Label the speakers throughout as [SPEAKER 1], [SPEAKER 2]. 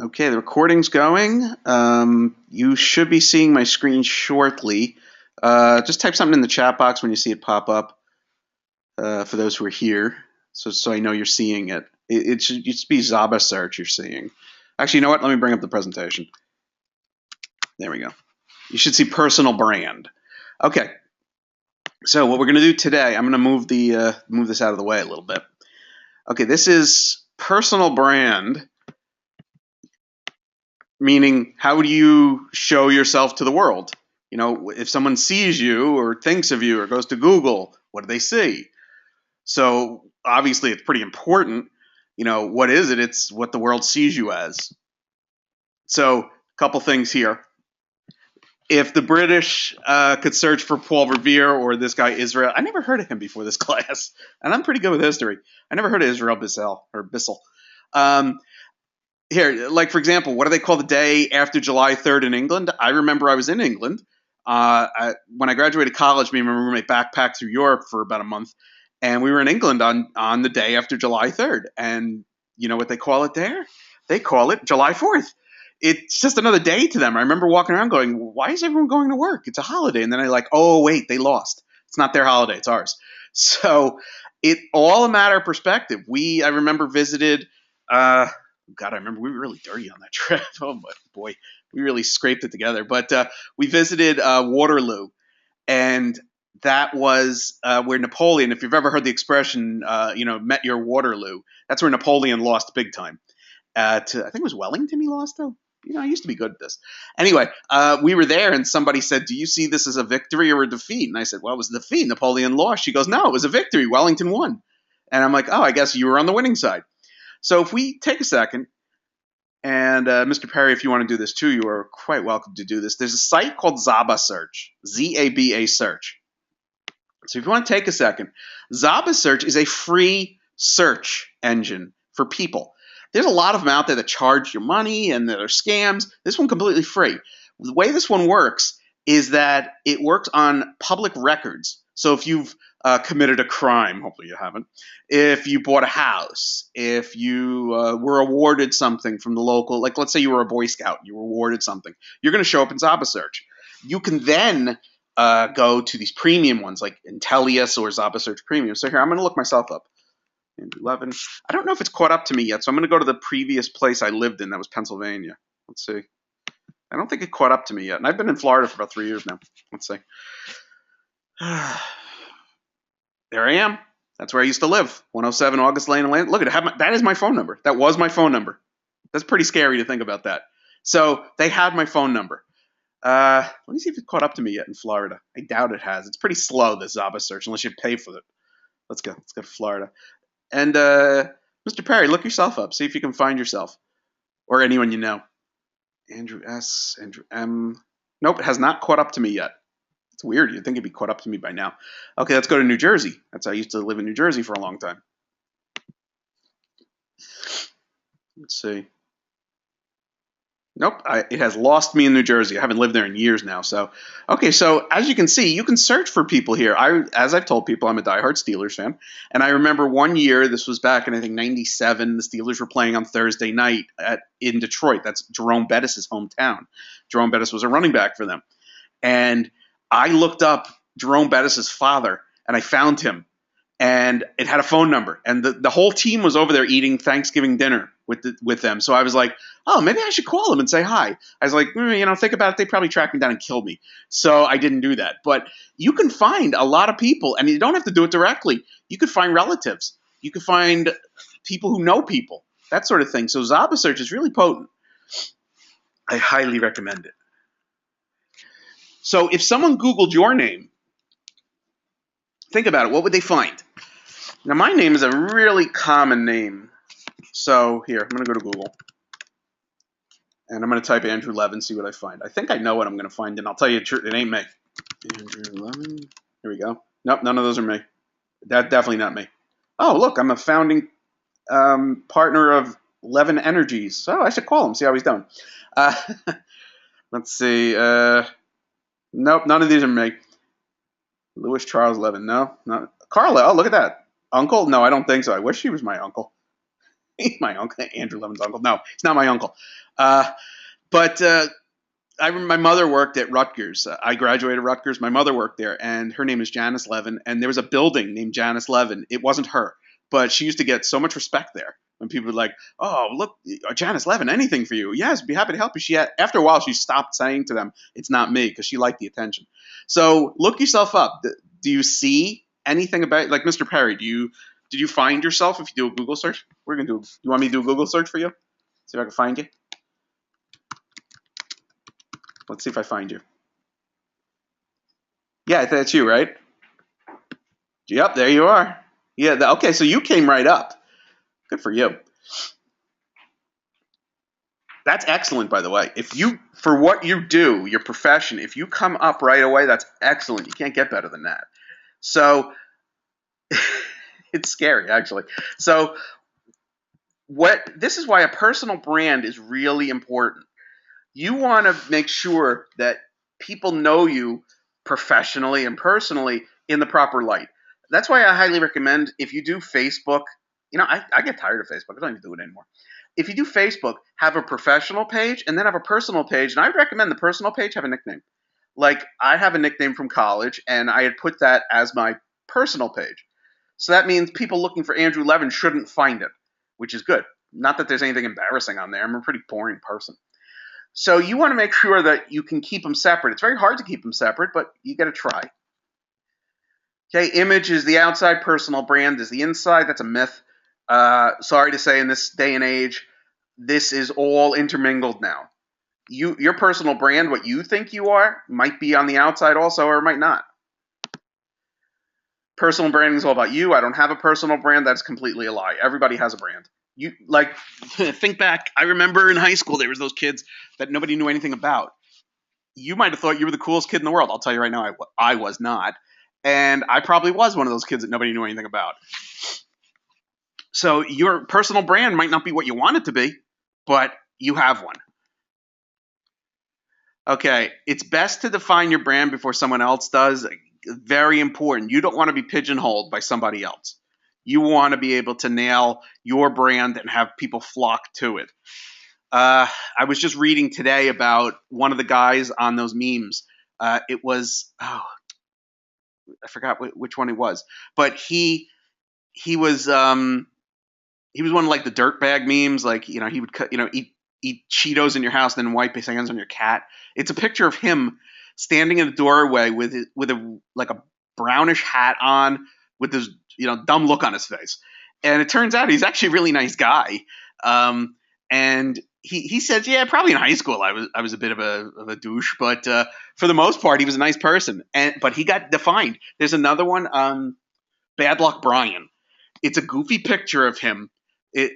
[SPEAKER 1] Okay, the recording's going. You should be seeing my screen shortly. Just type something in the chat box when you see it pop up for those who are here, so I know you're seeing it. It should just be Zaba search you're seeing. Actually, you know what? Let me bring up the presentation. There we go. You should see personal brand. Okay, so what we're going to do today, I'm going to move this out of the way a little bit. Okay, this is personal brand, meaning how do you show yourself to the world? You know, if someone sees you or thinks of you or goes to Google, what do they see? So obviously it's pretty important. You know, what is it? It's what the world sees you as. So a couple things here. If the British could search for Paul Revere or this guy Israel, I never heard of him before this class, and I'm pretty good with history. I never heard of Israel Bissell. Um, Here, like for example, what do they call the day after July 3rd in England? I remember I was in England. When I graduated college, me and my roommate backpacked through Europe for about a month, and we were in England on the day after July 3rd. And you know what they call it there? They call it July 4th. It's just another day to them. I remember walking around going, why is everyone going to work? It's a holiday. And then I like, oh, wait, they lost. It's not their holiday, it's ours. So it all a matter of perspective. I remember visited God, I remember we were really dirty on that trip. Oh my boy, we really scraped it together. But we visited Waterloo, and that was where Napoleon. If you've ever heard the expression, met your Waterloo, that's where Napoleon lost big time. I think it was Wellington he lost though. You know, I used to be good at this. Anyway, we were there, and somebody said, "Do you see this as a victory or a defeat?" And I said, "Well, it was a defeat. Napoleon lost." She goes, "No, it was a victory. Wellington won." And I'm like, "Oh, I guess you were on the winning side." So if we take a second, and Mr. Perry, if you want to do this too, you are quite welcome to do this. There's a site called Zaba Search, Z-A-B-A Search. So if you want to take a second, Zaba Search is a free search engine for people. There's a lot of them out there that charge you money and that are scams. This one completely free. The way this one works is that it works on public records. So if you've committed a crime, hopefully you haven't, if you bought a house, if you were awarded something from the local, like let's say you were a Boy Scout, you were awarded something, you're going to show up in Zaba Search. You can then go to these premium ones like Intellius or Zaba Search Premium. So here, I'm going to look myself up. 11. I don't know if it's caught up to me yet, so I'm going to go to the previous place I lived in. That was Pennsylvania. Let's see. I don't think it caught up to me yet, and I've been in Florida for about 3 years now. Let's see. There I am. That's where I used to live. 107 August Lane, Atlanta. Look at it. That is my phone number. That was my phone number. That's pretty scary to think about that. So they had my phone number. Let me see if it caught up to me yet in Florida. I doubt it has. It's pretty slow, this Zaba search, unless you pay for it. Let's go. Let's go to Florida. And Mr. Perry, look yourself up. See if you can find yourself or anyone you know. Andrew S. Andrew M. Nope, it has not caught up to me yet. It's weird. You'd think it'd be caught up to me by now. Okay, let's go to New Jersey. I used to live in New Jersey for a long time. Let's see. Nope, it has lost me in New Jersey. I haven't lived there in years now. So, okay, so as you can see, you can search for people here. As I've told people, I'm a diehard Steelers fan, and I remember one year, this was back in I think '97. The Steelers were playing on Thursday night in Detroit. That's Jerome Bettis' hometown. Jerome Bettis was a running back for them, and I looked up Jerome Bettis' father, and I found him, and it had a phone number, and the whole team was over there eating Thanksgiving dinner with them. So I was like, oh, maybe I should call them and say hi. I was like, think about it. They probably track me down and kill me. So I didn't do that. But you can find a lot of people, and you don't have to do it directly. You could find relatives. You could find people who know people, that sort of thing. So Zaba Search is really potent. I highly recommend it. So if someone Googled your name, think about it. What would they find? Now, my name is a really common name. So here, I'm going to go to Google. And I'm going to type Andrew Levin, see what I find. I think I know what I'm going to find, and I'll tell you it ain't me. Andrew Levin. Here we go. Nope, none of those are me. That's definitely not me. Oh, look, I'm a founding partner of Levin Energies. So I should call him, see how he's doing. Let's see. Nope, none of these are me. Louis Charles Levin. No, not Carla. Oh, look at that. Uncle? No, I don't think so. I wish he was my uncle. My uncle, Andrew Levin's uncle. No, he's not my uncle. But I remember my mother worked at Rutgers. I graduated Rutgers. My mother worked there, and her name is Janice Levin. And there was a building named Janice Levin. It wasn't her, but she used to get so much respect there. When people were like, "Oh, look, Janice Levin, anything for you? Yes, be happy to help you." After a while, she stopped saying to them, "It's not me," because she liked the attention. So look yourself up. Do you see anything about like Mr. Perry? Did you find yourself if you do a Google search? We're gonna do. You want me to do a Google search for you? See if I can find you. Let's see if I find you. Yeah, that's you, right? Yep, there you are. Yeah, okay, so you came right up. Good for you. That's excellent, by the way. If you, for what you do, your profession, if you come up right away, that's excellent. You can't get better than that. So it's scary, actually. So this is why a personal brand is really important. You want to make sure that people know you professionally and personally in the proper light. That's why I highly recommend if you do Facebook, I get tired of Facebook. I don't even do it anymore. If you do Facebook, have a professional page and then have a personal page. And I would recommend the personal page have a nickname. Like I have a nickname from college and I had put that as my personal page. So that means people looking for Andrew Levin shouldn't find it, which is good. Not that there's anything embarrassing on there. I'm a pretty boring person. So you want to make sure that you can keep them separate. It's very hard to keep them separate, but you got to try. Okay, image is the outside, personal brand is the inside. That's a myth. Sorry to say, in this day and age, this is all intermingled now. Your personal brand, what you think you are, might be on the outside also, or it might not. Personal branding is all about you. I don't have a personal brand. That's completely a lie. Everybody has a brand. You like think back. I remember in high school there was those kids that nobody knew anything about. You might have thought you were the coolest kid in the world. I'll tell you right now, I was not, and I probably was one of those kids that nobody knew anything about. So your personal brand might not be what you want it to be, but you have one. Okay, it's best to define your brand before someone else does. Very important. You don't want to be pigeonholed by somebody else. You want to be able to nail your brand and have people flock to it. I was just reading today about one of the guys on those memes. It was I forgot which one it was, but he was one of like the dirtbag memes. Like he would eat Cheetos in your house, then wipe his hands on your cat. It's a picture of him standing in a doorway with a like a brownish hat on, with this dumb look on his face. And it turns out he's actually a really nice guy. And he said, yeah, probably in high school I was a bit of a douche, but for the most part he was a nice person. But he got defined. There's another one, Bad Luck Brian. It's a goofy picture of him.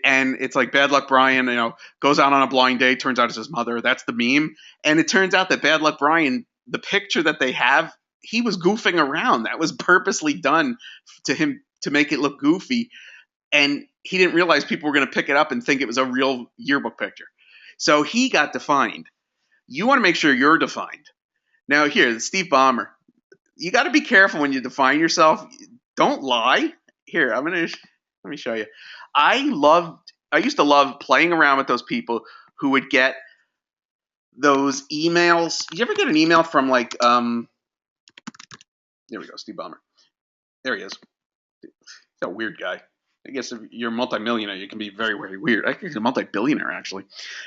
[SPEAKER 1] And it's like Bad Luck Brian, goes out on a blind date. Turns out it's his mother. That's the meme. And it turns out that Bad Luck Brian, the picture that they have, he was goofing around. That was purposely done to him to make it look goofy. And he didn't realize people were going to pick it up and think it was a real yearbook picture. So he got defined. You want to make sure you're defined. Now here, Steve Ballmer. You got to be careful when you define yourself. Don't lie. Here, let me show you. I used to love playing around with those people who would get those emails. You ever get an email from like there we go, Steve Ballmer. There he is. He's a weird guy. I guess if you're a multimillionaire, you can be very, very weird. I think he's a multi-billionaire, actually.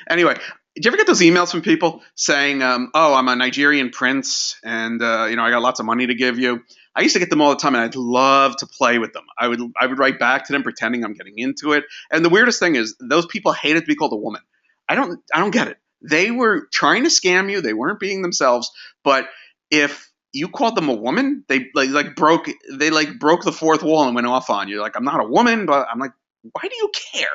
[SPEAKER 1] Anyway, did you ever get those emails from people saying, oh, I'm a Nigerian prince and, I got lots of money to give you? I used to get them all the time, and I'd love to play with them. I would write back to them pretending I'm getting into it. And the weirdest thing is those people hated to be called a woman. I don't get it. They were trying to scam you. They weren't being themselves. But if you called them a woman, they broke the fourth wall and went off on you. Like, I'm not a woman, but I'm like, why do you care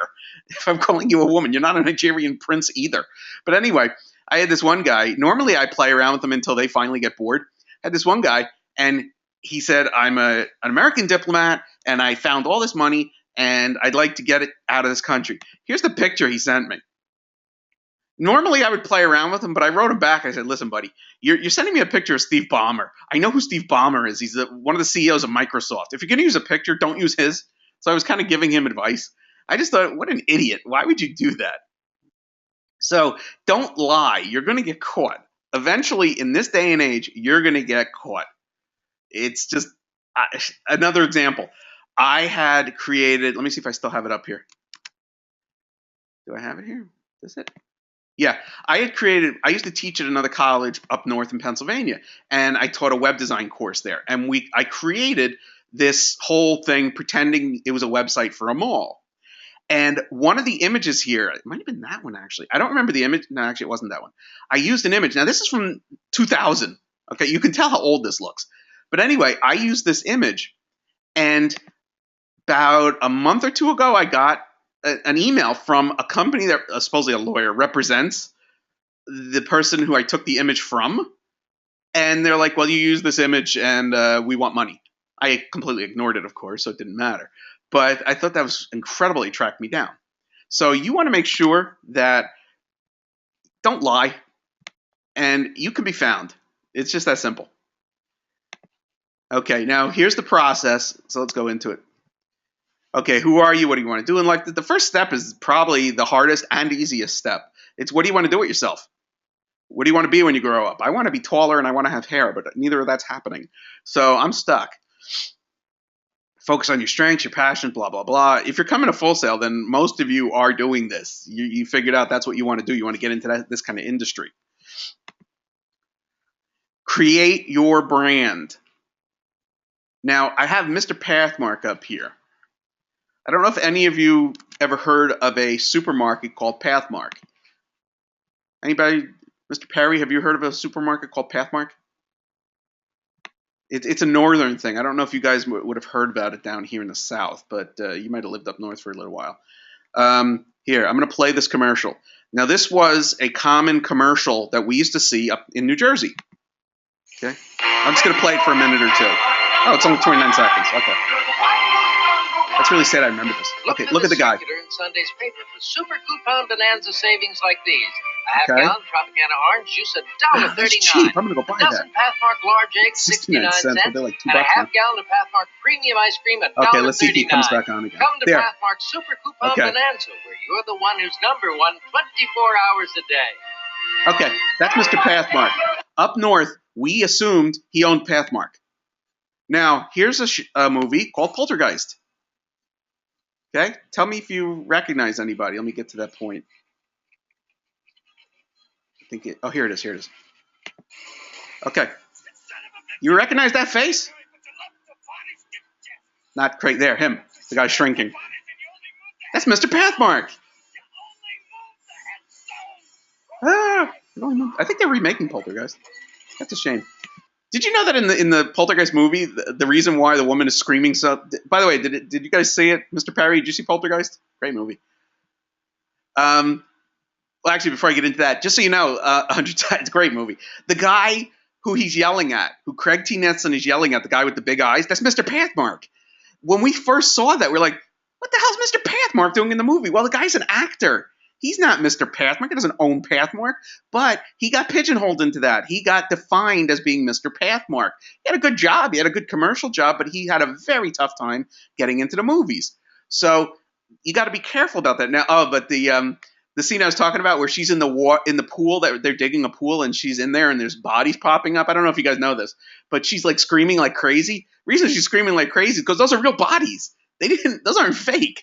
[SPEAKER 1] if I'm calling you a woman? You're not a Nigerian prince either. But anyway, I had this one guy. Normally I play around with them until they finally get bored. I had this one guy, and he said, I'm an American diplomat, and I found all this money, and I'd like to get it out of this country. Here's the picture he sent me. Normally, I would play around with him, but I wrote him back. I said, listen, buddy, you're sending me a picture of Steve Ballmer. I know who Steve Ballmer is. He's one of the CEOs of Microsoft. If you're going to use a picture, don't use his. So I was kind of giving him advice. I just thought, what an idiot. Why would you do that? So don't lie. You're going to get caught. Eventually, in this day and age, you're going to get caught. It's just another example. I had created, let me see if I still have it up here. Do I have it here? Is it? Yeah, I used to teach at another college up north in Pennsylvania, and I taught a web design course there. And I created this whole thing pretending it was a website for a mall. And one of the images here, it might have been that one actually. I don't remember the image. No, actually, it wasn't that one. I used an image. Now, this is from 2000. Okay, you can tell how old this looks. But anyway, I used this image, and about a month or two ago, I got an email from a company that supposedly a lawyer represents the person who I took the image from. And they're like, well, you use this image and we want money. I completely ignored it, of course, so it didn't matter. But I thought that was incredibly tracked me down. So you want to make sure that don't lie and you can be found. It's just that simple. Okay, now here's the process. So let's go into it. Okay, who are you? What do you want to do in life? The first step is probably the hardest and easiest step. It's what do you want to do with yourself? What do you want to be when you grow up? I want to be taller and I want to have hair, but neither of that's happening. So I'm stuck. Focus on your strengths, your passion, blah, blah, blah. If you're coming to Full Sail, then most of you are doing this. You figured out that's what you want to do. You want to get into this kind of industry. Create your brand. Now, I have Mr. Pathmark up here. I don't know if any of you ever heard of a supermarket called Pathmark. Anybody? Mr. Perry, have you heard of a supermarket called Pathmark? It's a northern thing. I don't know if you guys would have heard about it down here in the south, but you might have lived up north for a little while. Here, I'm going to play this commercial. Now, this was a common commercial that we used to see up in New Jersey. Okay, I'm just going to play it for a minute or two. Oh, it's only 29 seconds. Okay. That's really sad I remember this. Okay, look at the guy.
[SPEAKER 2] In Sunday's paper for super coupon bonanza savings like these. A half-gallon Tropicana orange juice, $1.39.
[SPEAKER 1] That's cheap. I'm gonna go buy that.
[SPEAKER 2] A dozen Pathmark large eggs, 69 cents.
[SPEAKER 1] They're like $2
[SPEAKER 2] and a half-gallon of Pathmark premium ice cream, $1.39.
[SPEAKER 1] Okay, let's see if he comes back on again.
[SPEAKER 2] Come to Pathmark Super Coupon Bonanza, where you're the one who's number one 24 hours a day.
[SPEAKER 1] Okay, that's Mr. Pathmark. Up north, we assumed he owned Pathmark. Now, here's a movie called Poltergeist. Okay, tell me if you recognize anybody. Let me get to that point. Oh, here it is. Here it is. Okay. You recognize that face? Not great. There, him. The guy shrinking. That's Mr. Pathmark. I think they're remaking Poltergeist. That's a shame. Did you know that in the Poltergeist movie, the reason why the woman is screaming so... By the way, did you guys see it? Mr. Perry, did you see Poltergeist? Great movie. Well, actually, before I get into that, just so you know, 100 times, it's a great movie. The guy who he's yelling at, who Craig T. Nelson is yelling at, the guy with the big eyes, that's Mr. Pathmark. When we first saw that, we're like, what the hell's Mr. Pathmark doing in the movie? Well, the guy's an actor. He's not Mr. Pathmark. He doesn't own Pathmark. But he got pigeonholed into that. He got defined as being Mr. Pathmark. He had a good job. He had a good commercial job, but he had a very tough time getting into the movies. So you got to be careful about that. Now, but the scene I was talking about where she's in the pool, that they're digging a pool and she's in there and there's bodies popping up. I don't know if you guys know this, but she's like screaming like crazy. The reason she's screaming like crazy is because those are real bodies. Those aren't fake.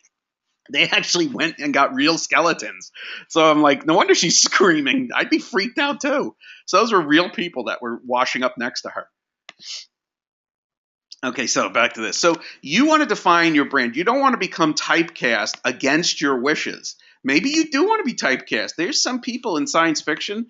[SPEAKER 1] They actually went and got real skeletons. So I'm like, no wonder she's screaming. I'd be freaked out too. So those were real people that were washing up next to her. Okay, so back to this. So you want to define your brand. You don't want to become typecast against your wishes. Maybe you do want to be typecast. There's some people in science fiction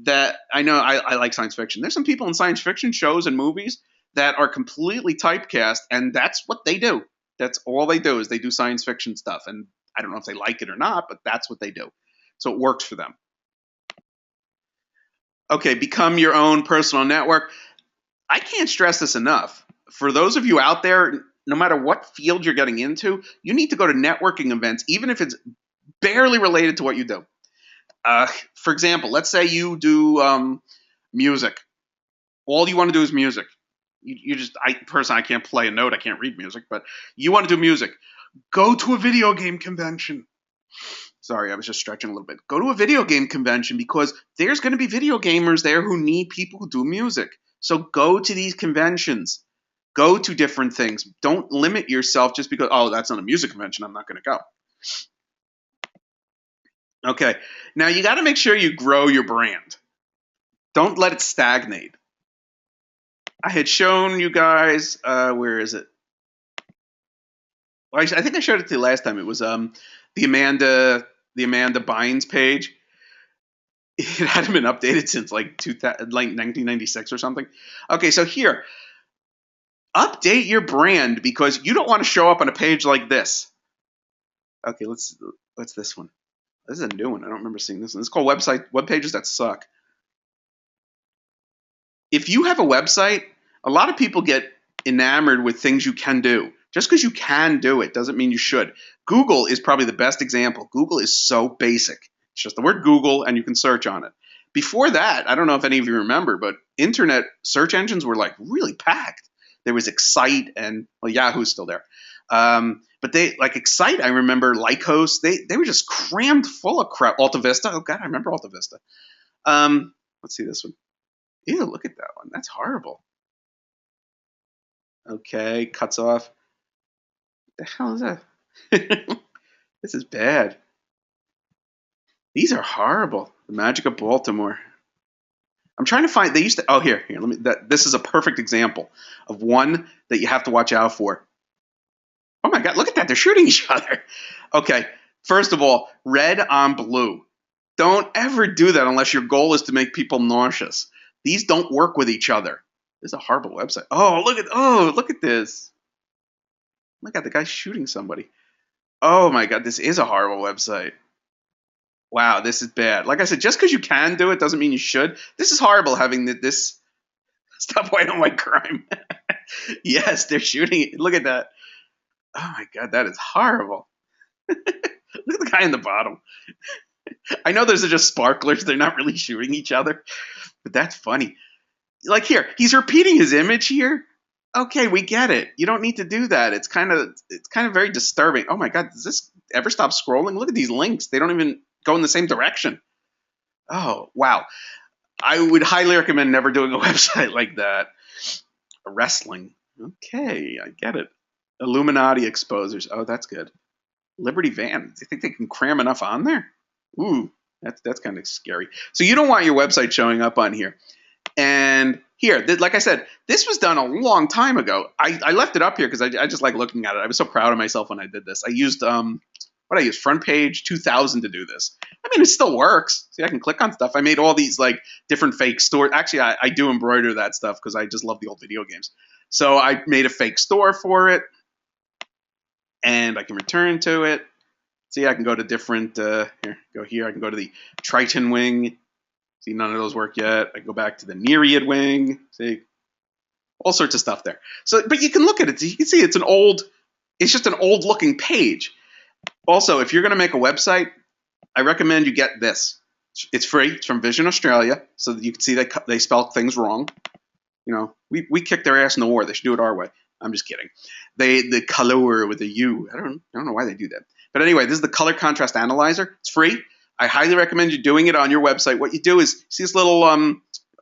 [SPEAKER 1] that I know I like science fiction. There's some people in science fiction shows and movies that are completely typecast, and that's what they do. That's all they do is they do science fiction stuff. And I don't know if they like it or not, but that's what they do. So it works for them. Okay, become your own personal network. I can't stress this enough. For those of you out there, no matter what field you're getting into, you need to go to networking events, even if it's barely related to what you do. For example, let's say you do music. All you want to do is music. I can't play a note. I can't read music, but you want to do music. Go to a video game convention. Sorry, I was just stretching a little bit. Go to a video game convention because there's going to be video gamers there who need people who do music. So go to these conventions. Go to different things. Don't limit yourself just because, oh, that's not a music convention, I'm not going to go. Okay, now you got to make sure you grow your brand. Don't let it stagnate. I had shown you guys, where is it? Well, I think I showed it to you last time. It was the Amanda Bynes page. It hadn't been updated since like 1996 or something. Okay, so here, update your brand because you don't want to show up on a page like this. Okay, what's this one? This is a new one. I don't remember seeing this one. This is called web pages that suck. If you have a website, a lot of people get enamored with things you can do. Just because you can do it doesn't mean you should. Google is probably the best example. Google is so basic. It's just the word Google and you can search on it. Before that, I don't know if any of you remember, but internet search engines were like really packed. There was Excite and, well, Yahoo's still there. But they, like Excite, I remember, Lycos, they were just crammed full of crap. Alta Vista, oh God, I remember Alta Vista. Let's see this one. Ew, look at that one. That's horrible. Okay, cuts off. What the hell is that? This is bad. These are horrible. The Magic of Baltimore. I'm trying to find. They used to. Oh, here. Let me. This is a perfect example of one that you have to watch out for. Oh my God! Look at that. They're shooting each other. Okay. First of all, red on blue. Don't ever do that unless your goal is to make people nauseous. These don't work with each other. This is a horrible website. Oh, look at this. Oh my God, the guy's shooting somebody. Oh my God, this is a horrible website. Wow, this is bad. Like I said, just because you can do it doesn't mean you should. This is horrible having this. Stop white on white crime. Yes, they're shooting. Look at that. Oh my God, that is horrible. Look at the guy in the bottom. I know those are just sparklers. They're not really shooting each other, but that's funny. Like here, he's repeating his image here. Okay, we get it. You don't need to do that. It's kind of very disturbing. Oh my God, does this ever stop scrolling? Look at these links. They don't even go in the same direction. Oh, wow. I would highly recommend never doing a website like that. Wrestling. Okay, I get it. Illuminati exposers. Oh, that's good. Liberty Van. Do you think they can cram enough on there? Ooh, that's kind of scary. So you don't want your website showing up on here. And here, like I said, this was done a long time ago. I left it up here because I just like looking at it. I was so proud of myself when I did this. I used Front Page 2000 to do this. I mean, it still works. See, I can click on stuff. I made all these like different fake stores. Actually, I do embroider that stuff because I just love the old video games. So I made a fake store for it, and I can return to it. See, I can go to different. Here. I can go to the Triton Wing. See, none of those work yet. I go back to the Nereid Wing. See, all sorts of stuff there. So, but you can look at it. You can see it's just an old looking page. Also, if you're going to make a website, I recommend you get this. It's free. It's from Vision Australia, so that you can see they spell things wrong. You know, we kicked their ass in the war. They should do it our way. I'm just kidding. The color with a U. I don't know why they do that. But anyway, this is the color contrast analyzer. It's free. I highly recommend you doing it on your website. What you do is, see this little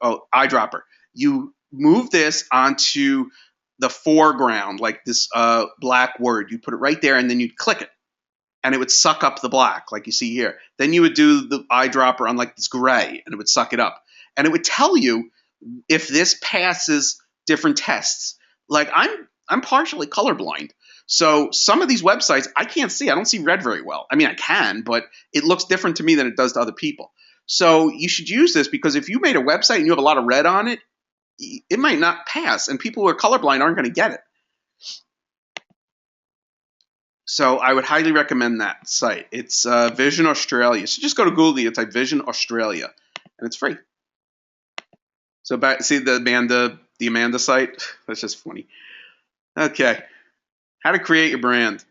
[SPEAKER 1] eyedropper. You move this onto the foreground, like this black word. You put it right there, and then you'd click it, and it would suck up the black, like you see here. Then you would do the eyedropper on like this gray, and it would suck it up. And it would tell you if this passes different tests. Like I'm partially colorblind. So some of these websites I can't see. I don't see red very well. I mean, I can, but it looks different to me than it does to other people. So you should use this because if you made a website and you have a lot of red on it, it might not pass, and people who are colorblind aren't going to get it. So I would highly recommend that site. It's Vision Australia. So just go to Google, you type Vision Australia, and it's free. So see the Amanda site? That's just funny. Okay. How to create your brand.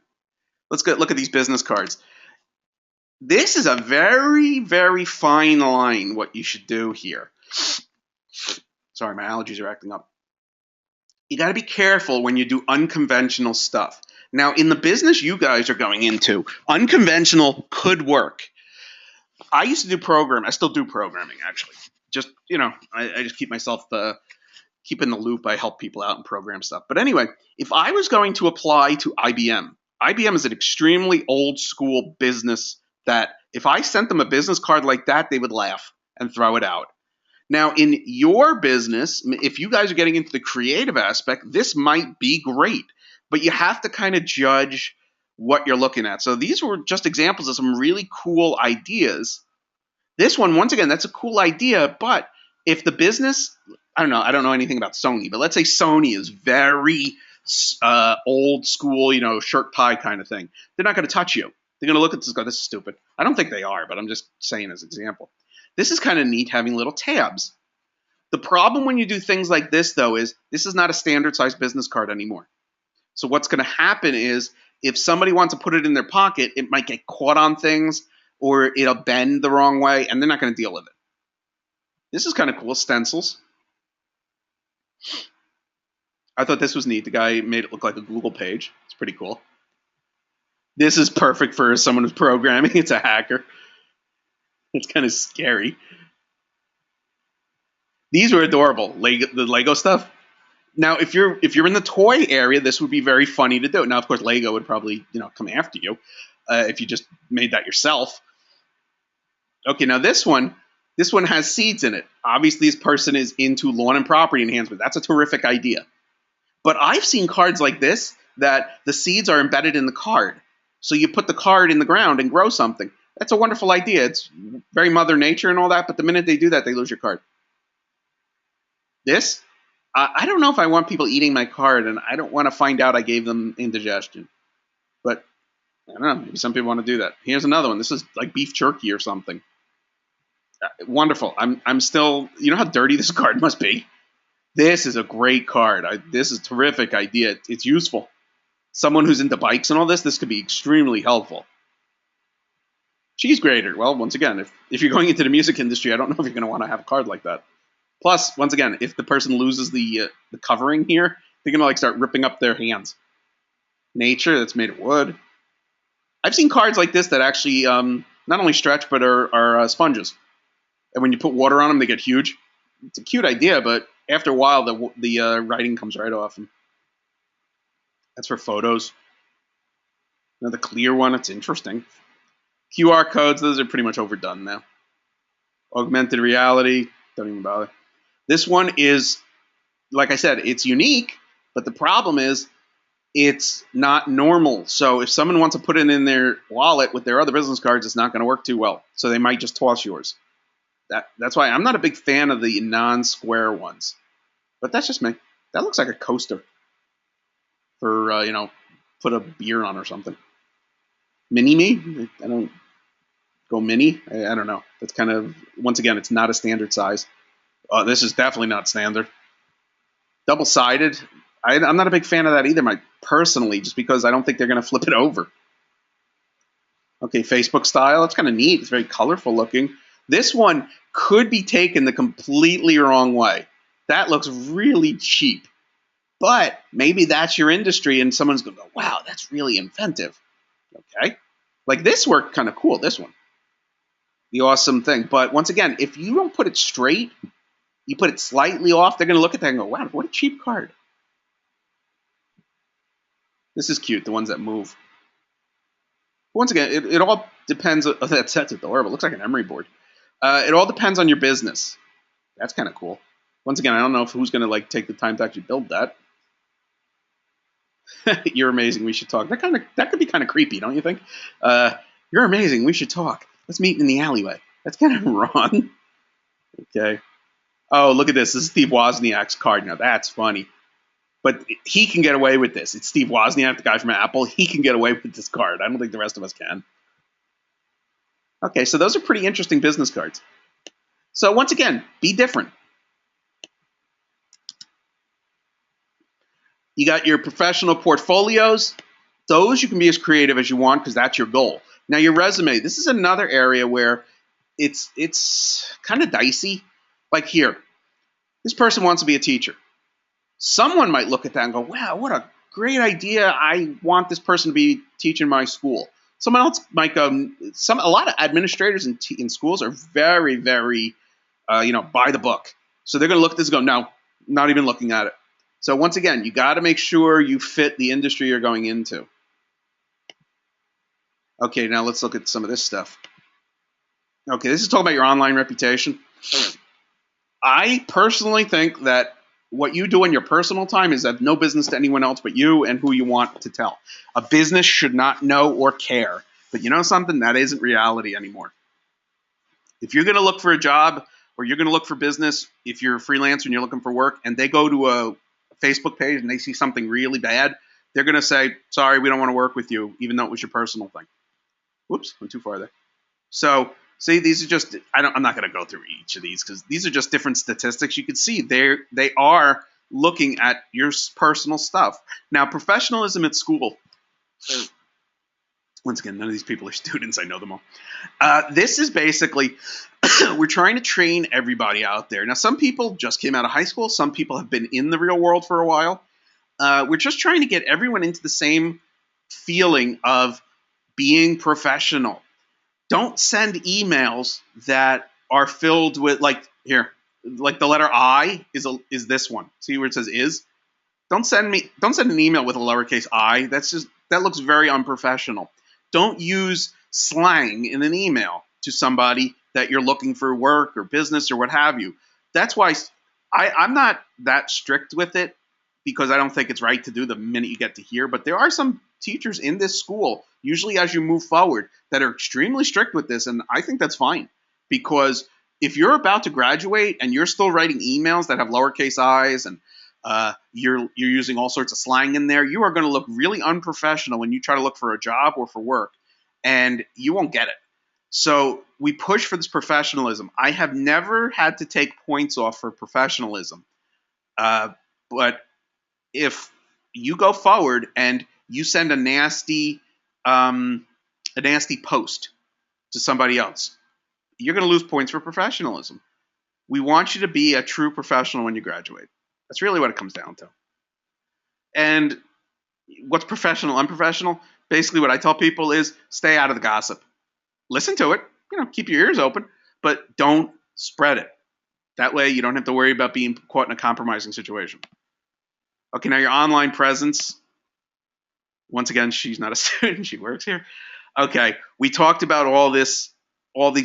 [SPEAKER 1] Let's go look at these business cards. This is a very, very fine line what you should do here. Sorry, my allergies are acting up. You got to be careful when you do unconventional stuff. Now, in the business you guys are going into, unconventional could work. I used to do programming. I still do programming, actually. Just, I just keep myself keep in the loop. I help people out and program stuff. But anyway, if I was going to apply to IBM, IBM is an extremely old school business that if I sent them a business card like that, they would laugh and throw it out. Now, in your business, if you guys are getting into the creative aspect, this might be great, but you have to kind of judge what you're looking at. So these were just examples of some really cool ideas. This one, once again, that's a cool idea, but if the business, I don't know anything about Sony, but let's say Sony is very old school, shirt tie kind of thing. They're not going to touch you. They're going to look at this and go, this is stupid. I don't think they are, but I'm just saying as an example. This is kind of neat having little tabs. The problem when you do things like this, though, is this is not a standard size business card anymore. So what's going to happen is if somebody wants to put it in their pocket, it might get caught on things or it'll bend the wrong way, and they're not going to deal with it. This is kind of cool. Stencils. I thought this was neat. The guy made it look like a Google page. It's pretty cool. This is perfect for someone who's programming. It's a hacker. It's kind of scary. These were adorable. The Lego stuff. Now, if you're in the toy area, this would be very funny to do. Now, of course, Lego would probably come after you if you just made that yourself. Okay, now this one has seeds in it. Obviously, this person is into lawn and property enhancement. That's a terrific idea. But I've seen cards like this that the seeds are embedded in the card. So you put the card in the ground and grow something. That's a wonderful idea. It's very Mother Nature and all that, but the minute they do that, they lose your card. This, I don't know if I want people eating my card, and I don't want to find out I gave them indigestion. But I don't know. Maybe some people want to do that. Here's another one. This is like beef jerky or something. Wonderful. I'm still. You know how dirty this card must be. This is a great card. This is a terrific idea. It's useful. Someone who's into bikes and all this could be extremely helpful. Cheese grater. Well, once again, if you're going into the music industry, I don't know if you're going to want to have a card like that. Plus, once again, if the person loses the covering here, they're going to start ripping up their hands. Nature, that's made of wood. I've seen cards like this that actually not only stretch, but are sponges. And when you put water on them, they get huge. It's a cute idea, but after a while, the writing comes right off. And that's for photos. Another clear one. It's interesting. QR codes, those are pretty much overdone now. Augmented reality, don't even bother. This one is, like I said, it's unique, but the problem is it's not normal. So if someone wants to put it in their wallet with their other business cards, it's not going to work too well. So they might just toss yours. That's why I'm not a big fan of the non-square ones. But that's just me. That looks like a coaster for, put a beer on or something. Mini-me? I don't go mini. I don't know. That's kind of, once again, it's not a standard size. This is definitely not standard. Double-sided. I'm not a big fan of that either, personally, just because I don't think they're going to flip it over. Okay, Facebook style. It's kind of neat. It's very colorful looking. This one could be taken the completely wrong way. That looks really cheap. But maybe that's your industry, and someone's going to go, wow, that's really inventive. Okay? Like this worked kind of cool, this one. The awesome thing. But once again, if you don't put it straight, you put it slightly off, they're going to look at that and go, wow, what a cheap card. This is cute, the ones that move. Once again, it all depends. That set's adorable. It looks like an emery board. It all depends on your business. That's kind of cool. Once again, I don't know who's going to take the time to actually build that. You're amazing. We should talk. That could be kind of creepy, don't you think? You're amazing. We should talk. Let's meet in the alleyway. That's kind of wrong. Okay. Oh, look at this. This is Steve Wozniak's card. Now that's funny. But he can get away with this. It's Steve Wozniak, the guy from Apple. He can get away with this card. I don't think the rest of us can. Okay, so those are pretty interesting business cards. So once again, be different. You got your professional portfolios. Those you can be as creative as you want because that's your goal. Now your resume. This is another area where it's kind of dicey. Like here, this person wants to be a teacher. Someone might look at that and go, wow, what a great idea. I want this person to be teaching my school. Someone else might go. A lot of administrators in schools are very, very, by the book. So they're going to look at this and go, no, not even looking at it. So once again, you got to make sure you fit the industry you're going into. Okay, now let's look at some of this stuff. Okay, this is talking about your online reputation. I personally think that what you do in your personal time is of no business to anyone else but you and who you want to tell. A business should not know or care. But you know something? That isn't reality anymore. If you're going to look for a job or you're going to look for business, if you're a freelancer and you're looking for work, and they go to a Facebook page and they see something really bad, they're going to say, sorry, we don't want to work with you, even though it was your personal thing. Whoops, went too far there. So, see, these are just, I'm not going to go through each of these because these are just different statistics. You can see they are looking at your personal stuff. Now, professionalism at school. Once again, none of these people are students. I know them all. This is basically, we're trying to train everybody out there. Now, some people just came out of high school. Some people have been in the real world for a while. We're just trying to get everyone into the same feeling of being professional. Don't send emails that are filled with, like the letter I is this one. See where it says is? Don't send an email with a lowercase I. That looks very unprofessional. Don't use slang in an email to somebody that you're looking for work or business or what have you. That's why I'm not that strict with it, because I don't think it's right to do the minute you get to here. But there are some teachers in this school, usually as you move forward, that are extremely strict with this, and I think that's fine. Because if you're about to graduate and you're still writing emails that have lowercase i's and you're using all sorts of slang in there, you are going to look really unprofessional when you try to look for a job or for work, and you won't get it. So we push for this professionalism. I have never had to take points off for professionalism, but if you go forward and you send a nasty post to somebody else, you're going to lose points for professionalism. We want you to be a true professional when you graduate. That's really what it comes down to. And what's professional, unprofessional? Basically, what I tell people is stay out of the gossip. Listen to it, keep your ears open, but don't spread it. That way you don't have to worry about being caught in a compromising situation. Okay, now your online presence. Once again, she's not a student, she works here. Okay, we talked about all these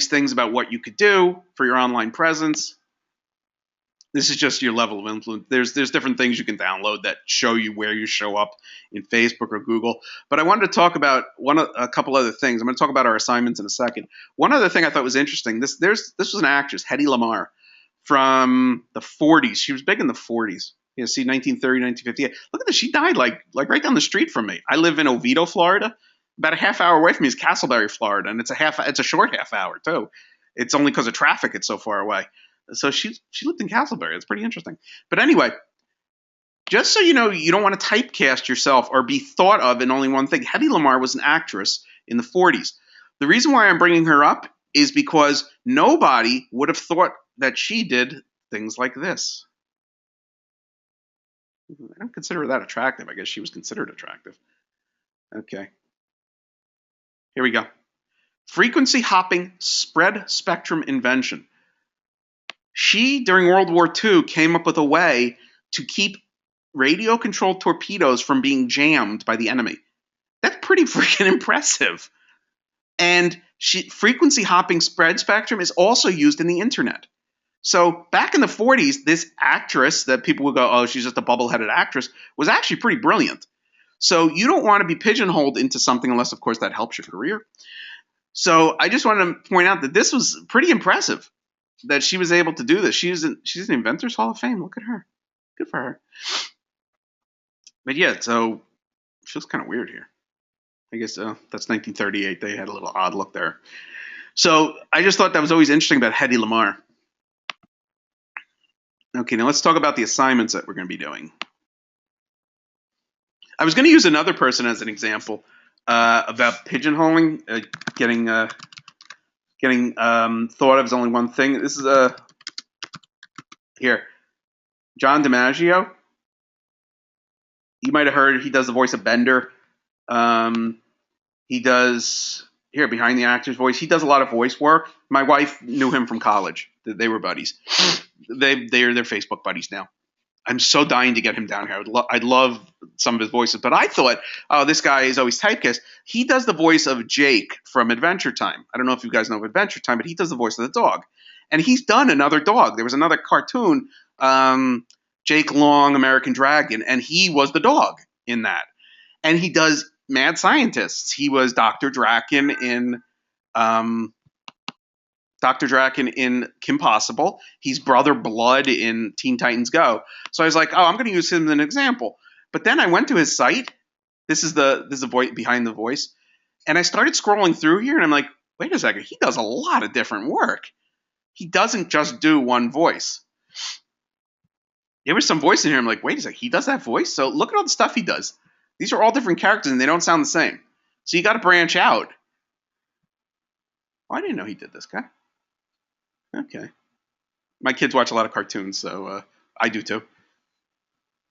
[SPEAKER 1] things about what you could do for your online presence. This is just your level of influence. There's different things you can download that show you where you show up in Facebook or Google. But I wanted to talk about a couple other things. I'm going to talk about our assignments in a second. One other thing I thought was interesting. This was an actress, Hedy Lamarr, from the 40s. She was big in the 40s. Yeah, see, 1930, 1958. Look at this. She died like right down the street from me. I live in Oviedo, Florida. About a half hour away from me is Castleberry, Florida, and it's a short half hour too. It's only because of traffic it's so far away. So she lived in Castleberry. It's pretty interesting. But anyway, just so you know, you don't want to typecast yourself or be thought of in only one thing. Hedy Lamarr was an actress in the 40s. The reason why I'm bringing her up is because nobody would have thought that she did things like this. I don't consider her that attractive. I guess she was considered attractive. Okay. Here we go. Frequency hopping spread spectrum invention. She, during World War II, came up with a way to keep radio-controlled torpedoes from being jammed by the enemy. That's pretty freaking impressive. And frequency hopping spread spectrum is also used in the internet. So back in the 40s, this actress that people would go, oh, she's just a bubble-headed actress, was actually pretty brilliant. So you don't want to be pigeonholed into something unless, of course, that helps your career. So I just wanted to point out that this was pretty impressive, that she was able to do this. She's an Inventors Hall of Fame. Look at her. Good for her. But yeah, so she looks kind of weird here. I guess that's 1938. They had a little odd look there. So I just thought that was always interesting about Hedy Lamarr. Okay, now let's talk about the assignments that we're going to be doing. I was going to use another person as an example about pigeonholing, getting thought of as only one thing. This is here, John DiMaggio. You might have heard he does the voice of Bender. He does here behind the actor's voice. He does a lot of voice work. My wife knew him from college. They were buddies. They're Facebook buddies now. I'm so dying to get him down here. I'd love some of his voices, but I thought, oh, this guy is always typecast. He does the voice of Jake from Adventure Time. I don't know if you guys know of Adventure Time, but he does the voice of the dog. And he's done another dog. There was another cartoon, Jake Long, American Dragon, and he was the dog in that. And he does Mad Scientists. He was Dr. Draken in Kim Possible. He's Brother Blood in Teen Titans Go. So I was like, oh, I'm going to use him as an example. But then I went to his site. This is the voice behind the voice. And I started scrolling through here, and I'm like, wait a second. He does a lot of different work. He doesn't just do one voice. There was some voice in here. I'm like, wait a second. He does that voice? So look at all the stuff he does. These are all different characters, and they don't sound the same. So you got to branch out. Oh, I didn't know he did this guy. Okay. My kids watch a lot of cartoons, so I do too.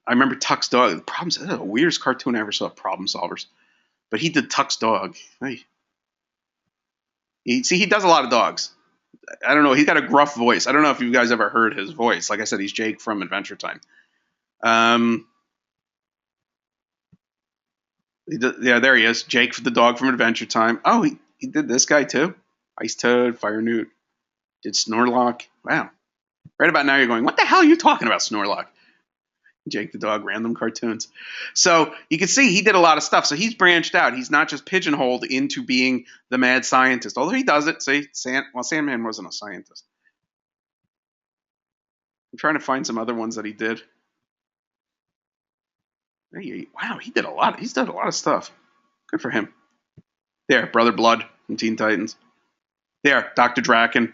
[SPEAKER 1] I remember Tuck's Dog. That's the weirdest cartoon I ever saw, Problem Solvers. But he did Tuck's Dog. Hey. He does a lot of dogs. I don't know. He's got a gruff voice. I don't know if you guys ever heard his voice. Like I said, he's Jake from Adventure Time. Yeah, there he is. Jake the dog from Adventure Time. Oh, he did this guy too. Ice Toad, Fire Newt. Did Snorlock. Wow. Right about now you're going, what the hell are you talking about, Snorlock? Jake the dog, random cartoons. So you can see he did a lot of stuff. So he's branched out. He's not just pigeonholed into being the mad scientist. Although he does it. See, Sandman wasn't a scientist. I'm trying to find some other ones that he did. Wow, he did a lot. He's done a lot of stuff. Good for him. There, Brother Blood from Teen Titans. There, Dr. Draken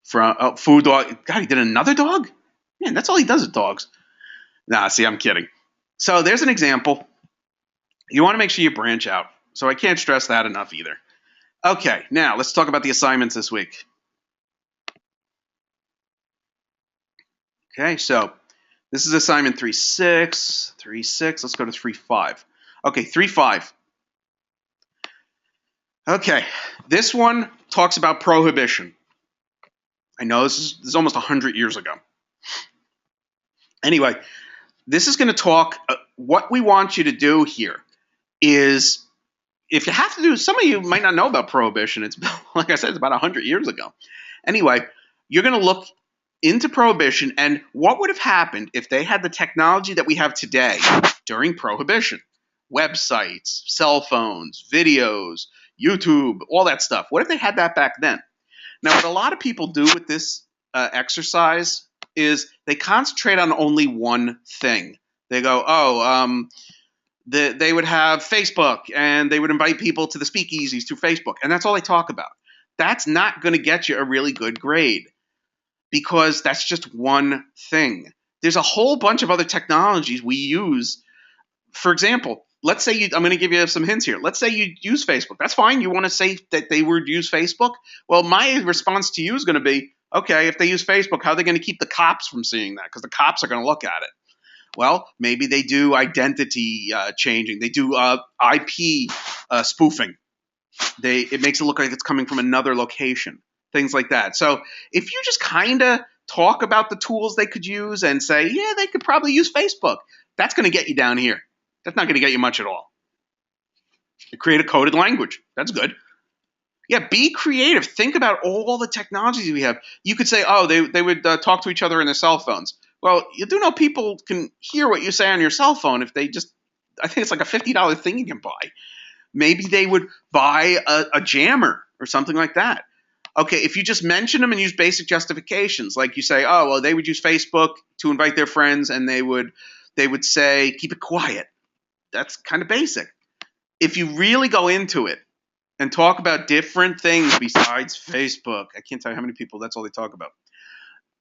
[SPEAKER 1] from Food Dog. God, he did another dog? Man, that's all he does is dogs. Nah, see, I'm kidding. So there's an example. You want to make sure you branch out. So I can't stress that enough either. Okay, now let's talk about the assignments this week. Okay, so this is assignment 3.6. 3.6, let's go to 3.5. Okay, 3.5. Okay, this one talks about prohibition. I know this is almost 100 years ago. Anyway, this is going to talk, what we want you to do here is, if you have to do, some of you might not know about prohibition. It's, like I said, it's about 100 years ago. Anyway, you're going to look into prohibition and what would have happened if they had the technology that we have today during prohibition. Websites, cell phones, videos, YouTube, all that stuff. What if they had that back then? Now, what a lot of people do with this exercise is they concentrate on only one thing. They go, they would have Facebook, and they would invite people to the speakeasies through Facebook, and that's all they talk about. That's not going to get you a really good grade because that's just one thing. There's a whole bunch of other technologies we use. For example, let's say I'm going to give you some hints here. Let's say you use Facebook. That's fine. You want to say that they would use Facebook? Well, my response to you is going to be, okay, if they use Facebook, how are they going to keep the cops from seeing that? Because the cops are going to look at it. Well, maybe they do identity changing. They do IP spoofing. It makes it look like it's coming from another location. Things like that. So if you just kind of talk about the tools they could use and say, yeah, they could probably use Facebook, that's going to get you down here. That's not going to get you much at all. You create a coded language. That's good. Yeah, be creative. Think about all the technologies we have. You could say, oh, they would talk to each other in their cell phones. Well, you do know people can hear what you say on your cell phone if they just, I think it's like a $50 thing you can buy. Maybe they would buy a jammer or something like that. Okay, if you just mention them and use basic justifications, like you say, oh, well, they would use Facebook to invite their friends, and they would say, keep it quiet. That's kind of basic. If you really go into it and talk about different things besides Facebook, I can't tell you how many people that's all they talk about,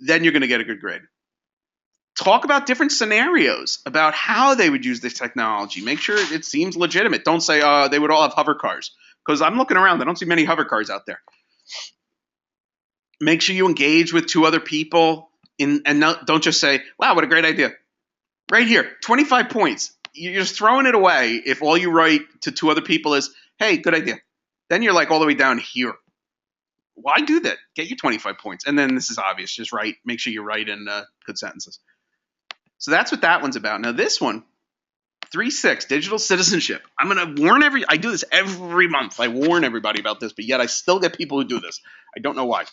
[SPEAKER 1] then you're going to get a good grade. Talk about different scenarios about how they would use this technology. Make sure it seems legitimate. Don't say, they would all have hover cars. Because I'm looking around. I don't see many hover cars out there. Make sure you engage with two other people. Don't just say, wow, what a great idea. Right here, 25 points. you're just throwing it away if all you write to two other people is, hey, good idea. Then you're like all the way down here. Why do that? Get your 25 points. And then this is obvious. Just write, make sure you write in good sentences. So that's what that one's about. Now this one, 3.6, digital citizenship. I'm going to warn I do this every month. I warn everybody about this, but yet I still get people who do this. I don't know why.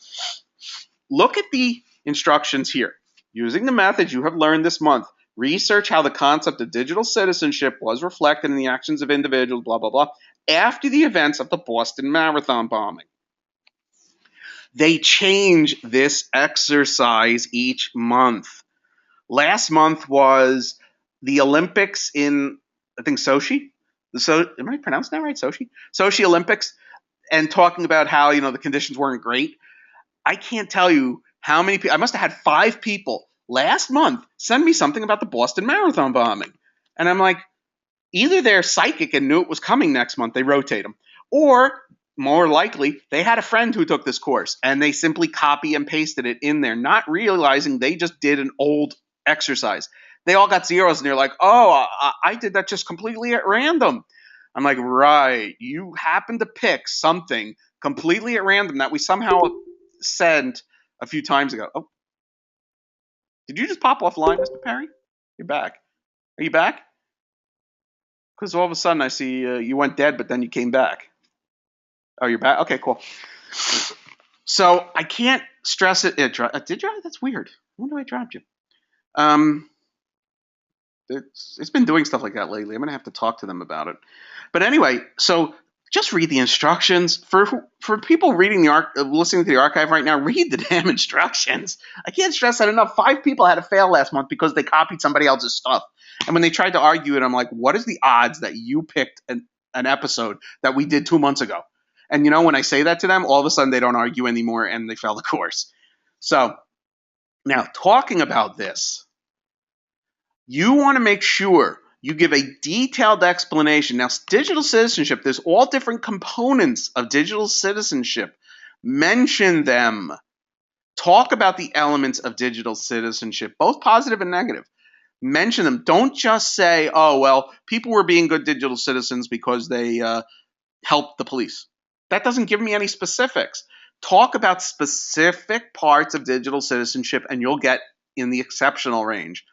[SPEAKER 1] Look at the instructions here. Using the methods you have learned this month, research how the concept of digital citizenship was reflected in the actions of individuals, blah, blah, blah, after the events of the Boston Marathon bombing. They change this exercise each month. Last month was the Olympics in, I think, Sochi. Am I pronouncing that right? Sochi? Sochi Olympics. And talking about how, the conditions weren't great. I can't tell you how many people. I must have had 5 people last month send me something about the Boston Marathon bombing. And I'm like, either they're psychic and knew it was coming next month, they rotate them, or more likely they had a friend who took this course and they simply copy and pasted it in there, not realizing they just did an old exercise. They all got zeros and they're like, oh, I did that just completely at random. I'm like, right, you happened to pick something completely at random that we somehow sent a few times ago. Oh, did you just pop offline, Mr. Perry? You're back. Are you back? Because all of a sudden I see you went dead, but then you came back. Oh, you're back? Okay, cool. So I can't stress it. Did you? That's weird. I wonder why I dropped you. It's been doing stuff like that lately. I'm going to have to talk to them about it. But anyway, so just read the instructions. For people reading listening to the archive right now, read the damn instructions. I can't stress that enough. 5 people had to fail last month because they copied somebody else's stuff. And when they tried to argue it, I'm like, what is the odds that you picked an episode that we did 2 months ago? And when I say that to them, all of a sudden they don't argue anymore and they fail the course. So now talking about this, you want to make sure you give a detailed explanation. Now, digital citizenship, there's all different components of digital citizenship. Mention them. Talk about the elements of digital citizenship, both positive and negative. Mention them. Don't just say, oh, well, people were being good digital citizens because they helped the police. That doesn't give me any specifics. Talk about specific parts of digital citizenship and you'll get in the exceptional range.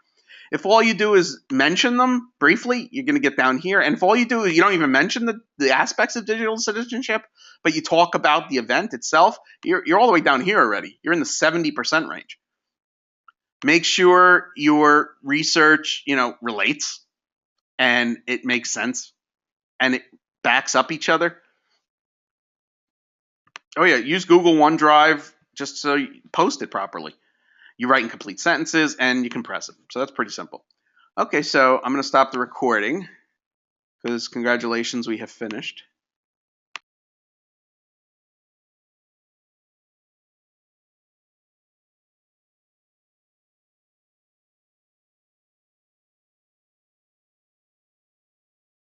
[SPEAKER 1] If all you do is mention them briefly, you're going to get down here. And if all you do is you don't even mention the aspects of digital citizenship, but you talk about the event itself, you're all the way down here already. You're in the 70% range. Make sure your research, relates and it makes sense and it backs up each other. Oh, yeah, use Google OneDrive just so you post it properly. You write in complete sentences, and you compress it. So that's pretty simple. Okay, so I'm going to stop the recording because congratulations, we have finished.